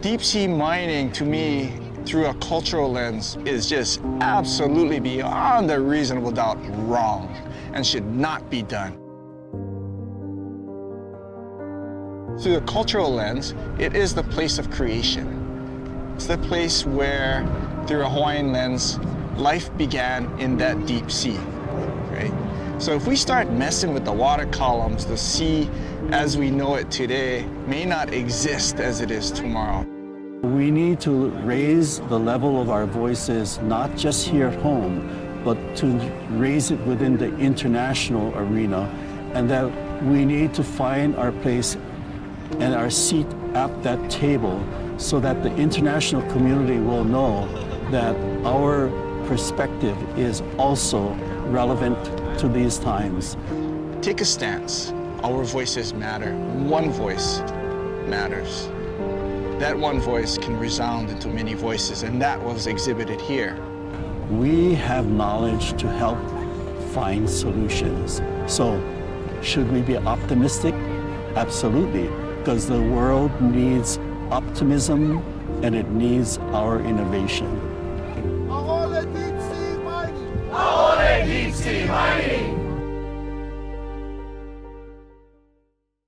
Deep sea mining, to me, through a cultural lens, is just absolutely beyond a reasonable doubt wrong and should not be done. Through the cultural lens, it is the place of creation. It's the place where, through a Hawaiian lens, life began in that deep sea, right? So if we start messing with the water columns, the sea as we know it today may not exist as it is tomorrow. We need to raise the level of our voices, not just here at home, but to raise it within the international arena, and that we need to find our place and our seat at that table so that the international community will know that our perspective is also relevant to these times. Take a stance. Our voices matter. One voice matters. That one voice can resound into many voices, and that was exhibited here. We have knowledge to help find solutions. So, should we be optimistic? Absolutely, because the world needs optimism and it needs our innovation.